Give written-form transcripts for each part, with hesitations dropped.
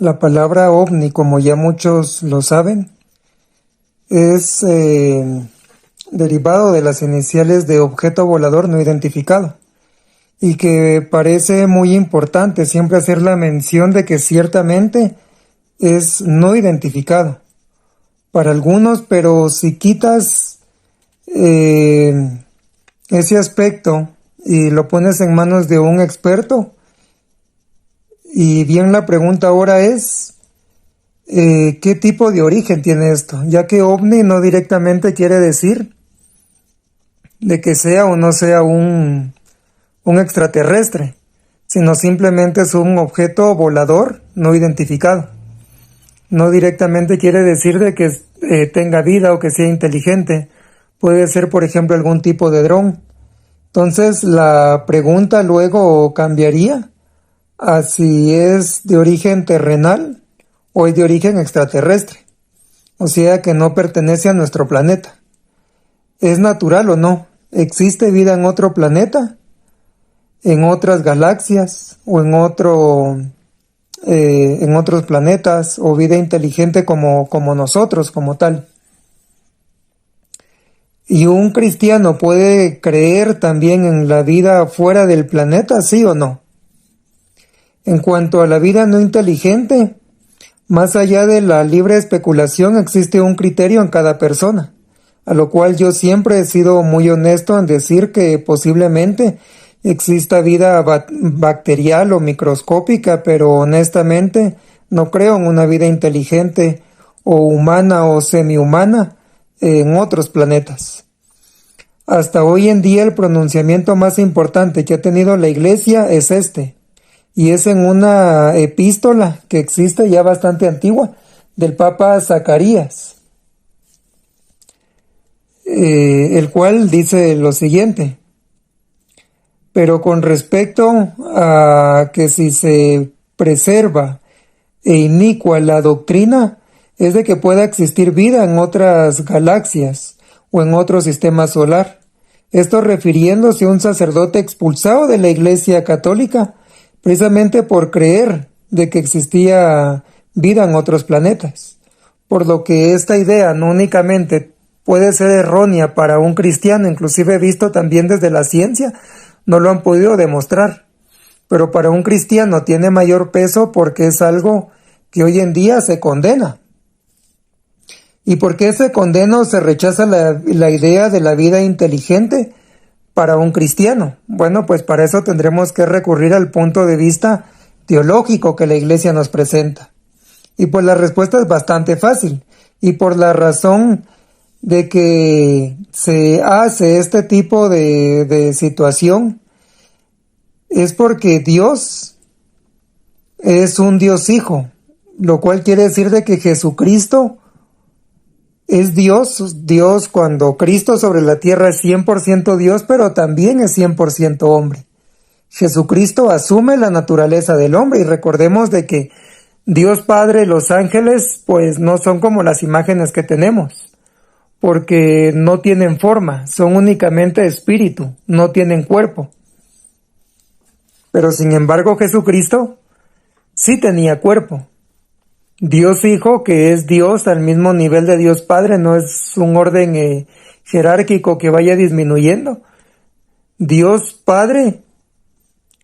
La palabra ovni, como ya muchos lo saben, es derivado de las iniciales de objeto volador no identificado, y que parece muy importante siempre hacer la mención de que ciertamente es no identificado para algunos, pero si quitas ese aspecto y lo pones en manos de un experto, y bien la pregunta ahora es, ¿qué tipo de origen tiene esto? Ya que ovni no directamente quiere decir de que sea o no sea un extraterrestre, sino simplemente es un objeto volador no identificado. No directamente quiere decir de que tenga vida o que sea inteligente. Puede ser, por ejemplo, algún tipo de dron. Entonces la pregunta luego cambiaría a si es de origen terrenal o es de origen extraterrestre, o sea que no pertenece a nuestro planeta. ¿Es natural o no? ¿Existe vida en otro planeta? ¿En otras galaxias? ¿O en otros planetas? ¿O vida inteligente como nosotros, como tal? ¿Y un cristiano puede creer también en la vida fuera del planeta, sí o no? En cuanto a la vida no inteligente, más allá de la libre especulación, existe un criterio en cada persona, a lo cual yo siempre he sido muy honesto en decir que posiblemente exista vida bacterial o microscópica, pero honestamente no creo en una vida inteligente o humana o semihumana en otros planetas. Hasta hoy en día el pronunciamiento más importante que ha tenido la Iglesia es este, y es en una epístola que existe ya bastante antigua, del Papa Zacarías, el cual dice lo siguiente: pero con respecto a que si se preserva e inicua la doctrina, es de que pueda existir vida en otras galaxias o en otro sistema solar. Esto refiriéndose a un sacerdote expulsado de la Iglesia Católica, precisamente por creer de que existía vida en otros planetas. Por lo que esta idea no únicamente puede ser errónea para un cristiano, inclusive visto también desde la ciencia, no lo han podido demostrar. Pero para un cristiano tiene mayor peso porque es algo que hoy en día se condena. ¿Y por qué se condena o se rechaza la idea de la vida inteligente para un cristiano? Bueno, pues para eso tendremos que recurrir al punto de vista teológico que la Iglesia nos presenta. Y pues la respuesta es bastante fácil, y por la razón de que se hace este tipo de situación es porque Dios es un Dios Hijo, lo cual quiere decir de que Jesucristo es Dios. Dios, cuando Cristo sobre la tierra es 100% Dios, pero también es 100% hombre. Jesucristo asume la naturaleza del hombre, y recordemos de que Dios Padre, los ángeles, pues no son como las imágenes que tenemos, porque no tienen forma, son únicamente espíritu, no tienen cuerpo. Pero sin embargo Jesucristo sí tenía cuerpo. Dios Hijo, que es Dios al mismo nivel de Dios Padre, no es un orden jerárquico que vaya disminuyendo. Dios Padre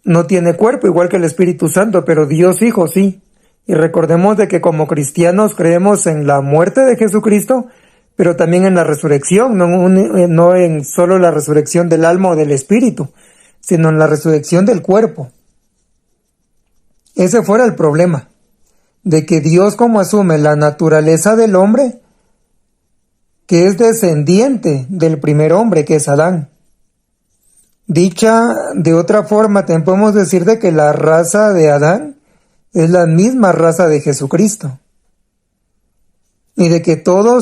no tiene cuerpo, igual que el Espíritu Santo, pero Dios Hijo sí. Y recordemos de que como cristianos creemos en la muerte de Jesucristo, pero también en la resurrección, no en solo la resurrección del alma o del espíritu, sino en la resurrección del cuerpo. Ese fuera el problema, de que Dios, como asume la naturaleza del hombre, que es descendiente del primer hombre, que es Adán. Dicha de otra forma, también podemos decir de que la raza de Adán es la misma raza de Jesucristo, y de que toda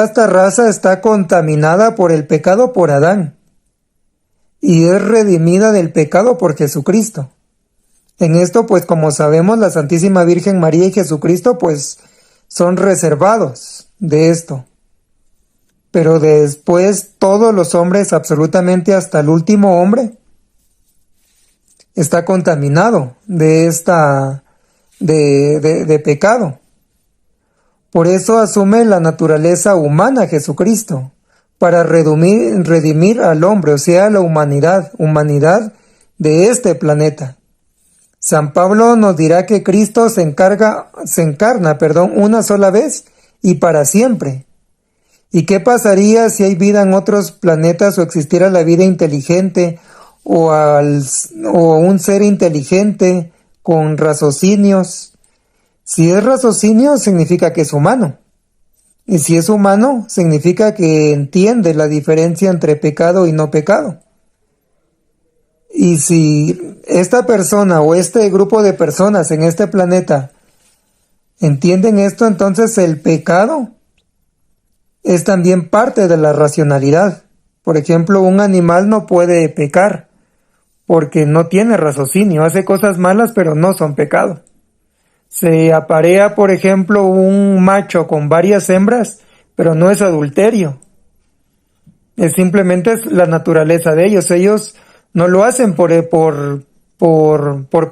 esta raza está contaminada por el pecado por Adán, y es redimida del pecado por Jesucristo. En esto, pues como sabemos, la Santísima Virgen María y Jesucristo, pues son reservados de esto. Pero después todos los hombres, absolutamente hasta el último hombre, está contaminado de esta de pecado. Por eso asume la naturaleza humana Jesucristo, para redimir al hombre, o sea, la humanidad de este planeta. San Pablo nos dirá que Cristo se encarna, una sola vez y para siempre. ¿Y qué pasaría si hay vida en otros planetas o existiera la vida inteligente o un ser inteligente con raciocinios? Si es raciocinio, significa que es humano. Y si es humano, significa que entiende la diferencia entre pecado y no pecado. Y si esta persona o este grupo de personas en este planeta entienden esto, entonces el pecado es también parte de la racionalidad. Por ejemplo, un animal no puede pecar porque no tiene raciocinio, hace cosas malas pero no son pecado. Se aparea, por ejemplo, un macho con varias hembras, pero no es adulterio. Es simplemente la naturaleza de ellos. Ellos no lo hacen por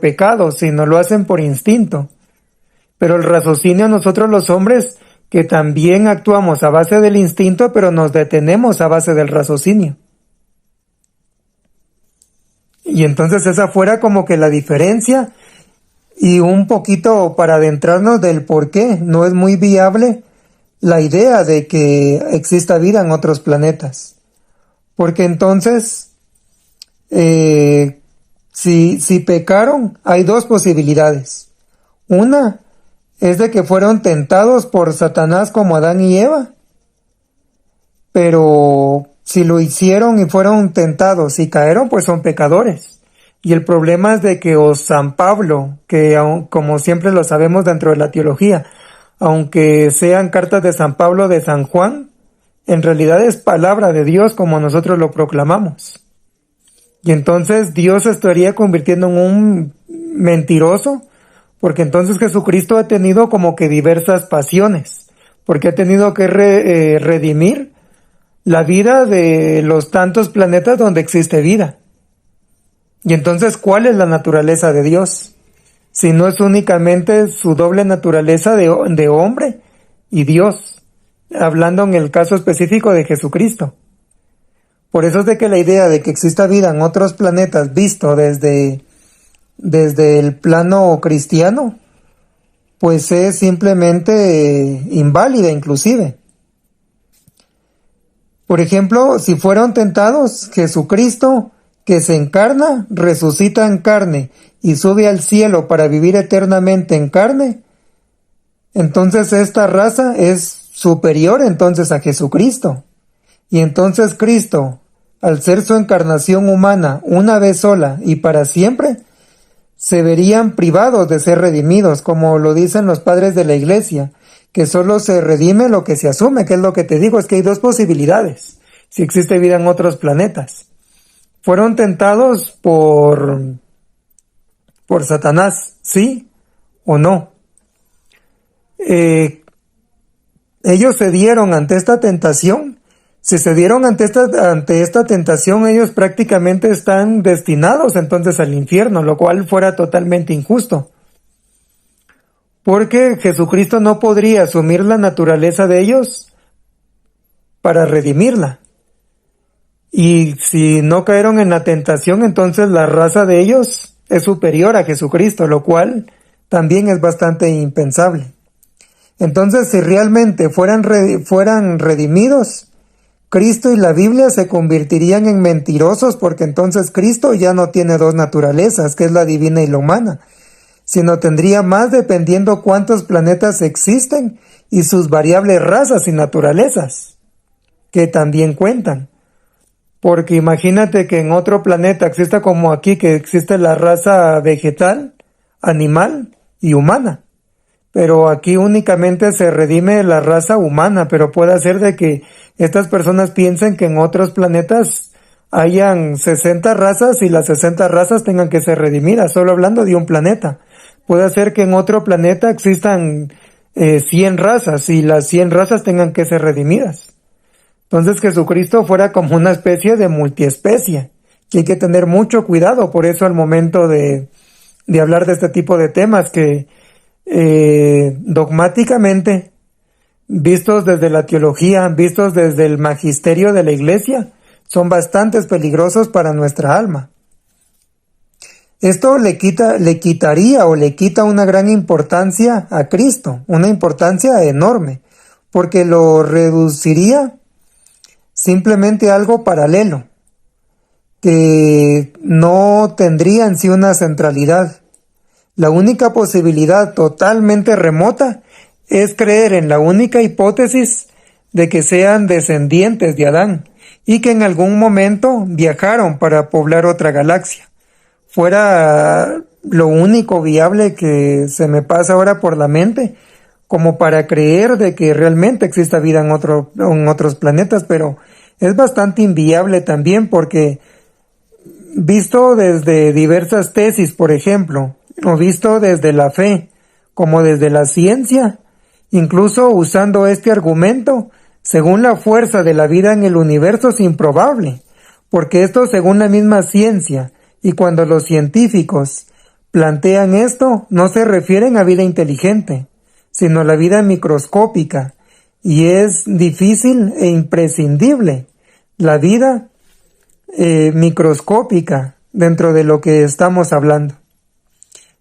pecado, sino lo hacen por instinto. Pero el raciocinio, nosotros los hombres, que también actuamos a base del instinto, pero nos detenemos a base del raciocinio. Y entonces esa fuera como que la diferencia, y un poquito para adentrarnos del por qué no es muy viable la idea de que exista vida en otros planetas. Porque entonces, si pecaron, hay dos posibilidades. Una es de que fueron tentados por Satanás como Adán y Eva. Pero si lo hicieron y fueron tentados y cayeron, pues son pecadores. Y el problema es de que San Pablo, que como siempre lo sabemos dentro de la teología, aunque sean cartas de San Pablo de San Juan, en realidad es palabra de Dios como nosotros lo proclamamos. Y entonces Dios se estaría convirtiendo en un mentiroso, porque entonces Jesucristo ha tenido como que diversas pasiones, porque ha tenido que redimir la vida de los tantos planetas donde existe vida. Y entonces, ¿cuál es la naturaleza de Dios? Si no es únicamente su doble naturaleza de hombre y Dios, hablando en el caso específico de Jesucristo. Por eso es de que la idea de que exista vida en otros planetas visto desde el plano cristiano, pues es simplemente inválida inclusive. Por ejemplo, si fueron tentados, Jesucristo, que se encarna, resucita en carne y sube al cielo para vivir eternamente en carne, entonces esta raza es superior entonces a Jesucristo. Y entonces Cristo, al ser su encarnación humana una vez sola y para siempre, se verían privados de ser redimidos, como lo dicen los padres de la iglesia, que solo se redime lo que se asume, que es lo que te digo, es que hay dos posibilidades, si existe vida en otros planetas. Fueron tentados por Satanás, ¿sí o no? Ellos cedieron ante esta tentación. Si cedieron ante esta tentación, ellos prácticamente están destinados entonces al infierno, lo cual fuera totalmente injusto. Porque Jesucristo no podría asumir la naturaleza de ellos para redimirla. Y si no cayeron en la tentación, entonces la raza de ellos es superior a Jesucristo, lo cual también es bastante impensable. Entonces, si realmente fueran redimidos, Cristo y la Biblia se convertirían en mentirosos, porque entonces Cristo ya no tiene dos naturalezas, que es la divina y la humana, sino tendría más dependiendo cuántos planetas existen y sus variables razas y naturalezas, que también cuentan. Porque imagínate que en otro planeta exista como aquí, que existe la raza vegetal, animal y humana. Pero aquí únicamente se redime la raza humana, pero puede ser de que estas personas piensen que en otros planetas hayan 60 razas y las 60 razas tengan que ser redimidas, solo hablando de un planeta. Puede ser que en otro planeta existan 100 razas y las 100 razas tengan que ser redimidas. Entonces Jesucristo fuera como una especie de multiespecie, que hay que tener mucho cuidado. Por eso al momento de hablar de este tipo de temas, que dogmáticamente, vistos desde la teología, vistos desde el magisterio de la Iglesia, son bastante peligrosos para nuestra alma. Esto le quitaría o le quita una gran importancia a Cristo, una importancia enorme, porque lo reduciría simplemente a algo paralelo, que no tendría en sí una centralidad. La única posibilidad totalmente remota es creer en la única hipótesis de que sean descendientes de Adán y que en algún momento viajaron para poblar otra galaxia. Fuera lo único viable que se me pasa ahora por la mente, como para creer de que realmente exista vida en otros planetas, pero es bastante inviable también porque visto desde diversas tesis, por ejemplo, o visto desde la fe, como desde la ciencia, incluso usando este argumento, según la fuerza de la vida en el universo es improbable, porque esto según la misma ciencia, y cuando los científicos plantean esto, no se refieren a vida inteligente, sino a la vida microscópica, y es difícil e imprescindible la vida microscópica dentro de lo que estamos hablando.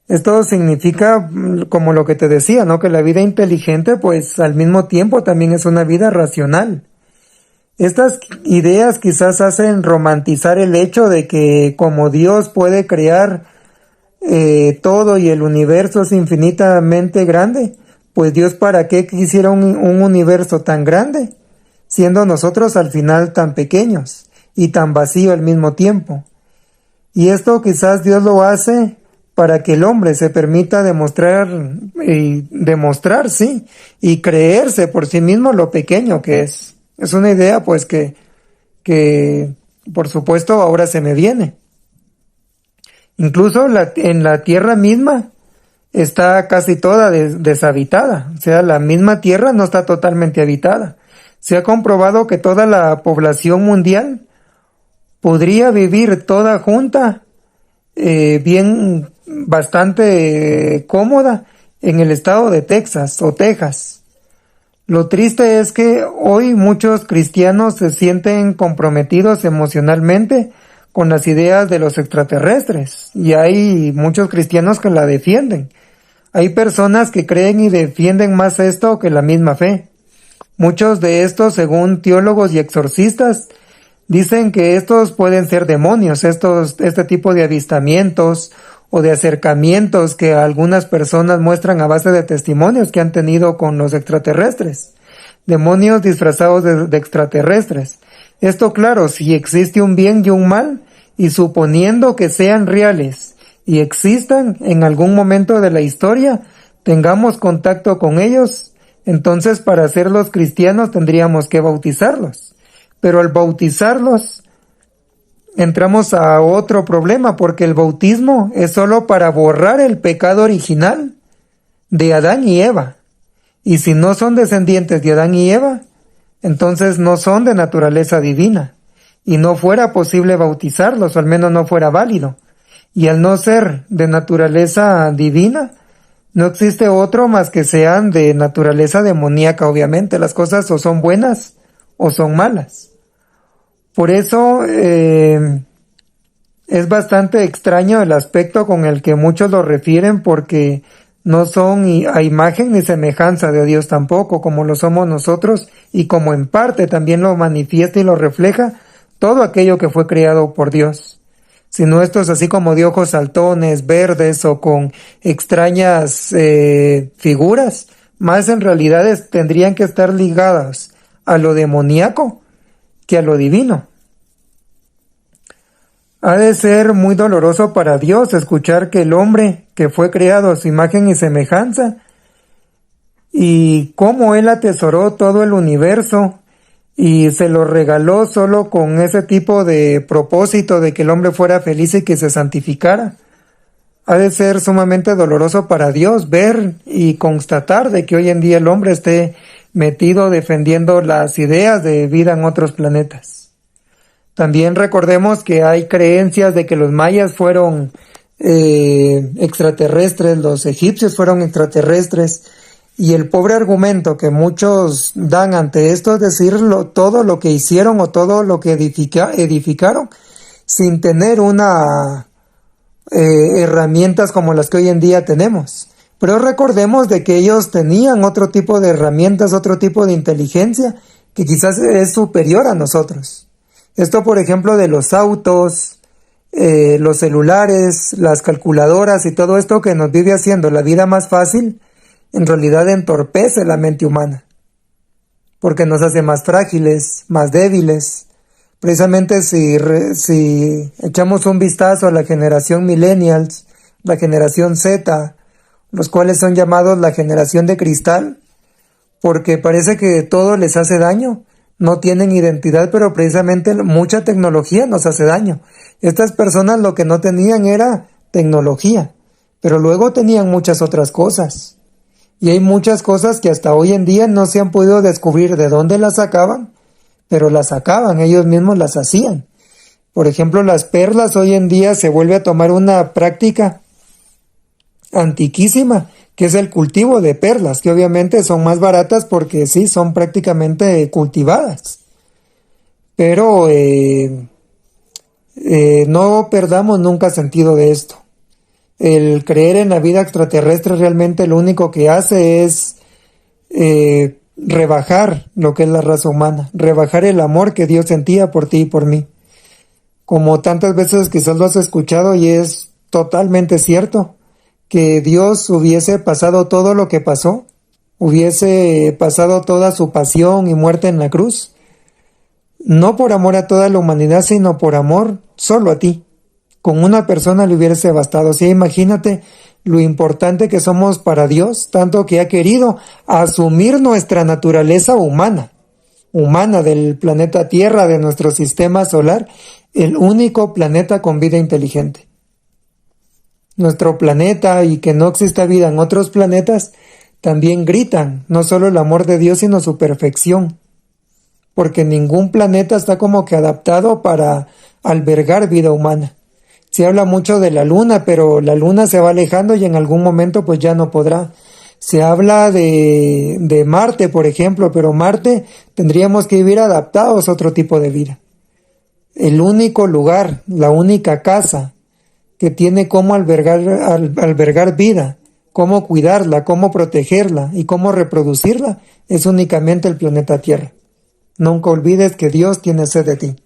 Esto significa, como lo que te decía, ¿no? Que la vida inteligente, pues al mismo tiempo también es una vida racional. Estas ideas quizás hacen romantizar el hecho de que como Dios puede crear todo y el universo es infinitamente grande, pues Dios para qué quisiera un universo tan grande, siendo nosotros al final tan pequeños y tan vacío al mismo tiempo. Y esto quizás Dios lo hace para que el hombre se permita demostrar, sí, y creerse por sí mismo lo pequeño que es. Es una idea pues que por supuesto ahora se me viene. Incluso en la tierra misma está casi toda deshabitada, o sea, la misma tierra no está totalmente habitada. Se ha comprobado que toda la población mundial podría vivir toda junta, bien, bastante cómoda en el estado de Texas o Texas. Lo triste es que hoy muchos cristianos se sienten comprometidos emocionalmente con las ideas de los extraterrestres y hay muchos cristianos que la defienden. Hay personas que creen y defienden más esto que la misma fe. Muchos de estos, según teólogos y exorcistas, dicen que estos pueden ser demonios, este tipo de avistamientos o de acercamientos que algunas personas muestran a base de testimonios que han tenido con los extraterrestres. Demonios disfrazados de extraterrestres. Esto claro, si existe un bien y un mal, y suponiendo que sean reales y existan en algún momento de la historia, tengamos contacto con ellos, entonces para hacerlos cristianos tendríamos que bautizarlos. Pero al bautizarlos entramos a otro problema, porque el bautismo es solo para borrar el pecado original de Adán y Eva. Y si no son descendientes de Adán y Eva, entonces no son de naturaleza divina. Y no fuera posible bautizarlos, o al menos no fuera válido. Y al no ser de naturaleza divina, no existe otro más que sean de naturaleza demoníaca, obviamente. Las cosas o son buenas o son malas. Por eso es bastante extraño el aspecto con el que muchos lo refieren, porque no son a imagen ni semejanza de Dios tampoco, como lo somos nosotros, y como en parte también lo manifiesta y lo refleja todo aquello que fue creado por Dios. Sino estos así como de ojos saltones, verdes o con extrañas figuras, más en realidad tendrían que estar ligadas a lo demoníaco que a lo divino. Ha de ser muy doloroso para Dios escuchar que el hombre, que fue creado a su imagen y semejanza, y cómo Él atesoró todo el universo y se lo regaló solo con ese tipo de propósito de que el hombre fuera feliz y que se santificara. Ha de ser sumamente doloroso para Dios ver y constatar de que hoy en día el hombre esté metido defendiendo las ideas de vida en otros planetas. También recordemos que hay creencias de que los mayas fueron extraterrestres, los egipcios fueron extraterrestres, y el pobre argumento que muchos dan ante esto es decir todo lo que hicieron o todo lo que edificaron sin tener herramientas como las que hoy en día tenemos. Pero recordemos de que ellos tenían otro tipo de herramientas, otro tipo de inteligencia que quizás es superior a nosotros. Esto, por ejemplo, de los autos, los celulares, las calculadoras y todo esto que nos vive haciendo la vida más fácil, en realidad entorpece la mente humana, porque nos hace más frágiles, más débiles. Precisamente si echamos un vistazo a la generación millennials, la generación Z, los cuales son llamados la generación de cristal, porque parece que todo les hace daño, no tienen identidad, pero precisamente mucha tecnología nos hace daño. Estas personas lo que no tenían era tecnología, pero luego tenían muchas otras cosas. Y hay muchas cosas que hasta hoy en día no se han podido descubrir de dónde las sacaban, pero las sacaban, ellos mismos las hacían. Por ejemplo, las perlas hoy en día se vuelve a tomar una práctica antiquísima, que es el cultivo de perlas, que obviamente son más baratas porque sí, son prácticamente cultivadas. Pero no perdamos nunca sentido de esto. El creer en la vida extraterrestre realmente lo único que hace es rebajar lo que es la raza humana, rebajar el amor que Dios sentía por ti y por mí. Como tantas veces quizás lo has escuchado y es totalmente cierto, que Dios hubiese pasado todo lo que pasó, hubiese pasado toda su pasión y muerte en la cruz, no por amor a toda la humanidad, sino por amor solo a ti. Con una persona le hubiese bastado. O sea, imagínate lo importante que somos para Dios, tanto que ha querido asumir nuestra naturaleza humana del planeta Tierra, de nuestro sistema solar, el único planeta con vida inteligente. Nuestro planeta y que no exista vida en otros planetas también gritan no solo el amor de Dios, sino su perfección, porque ningún planeta está como que adaptado para albergar vida humana. Se habla mucho de la Luna, pero la Luna se va alejando y en algún momento pues ya no podrá. Se habla de Marte, por ejemplo, pero Marte tendríamos que vivir adaptados a otro tipo de vida. El único lugar, la única casa que tiene cómo albergar vida, cómo cuidarla, cómo protegerla y cómo reproducirla, es únicamente el planeta Tierra. Nunca olvides que Dios tiene sed de ti.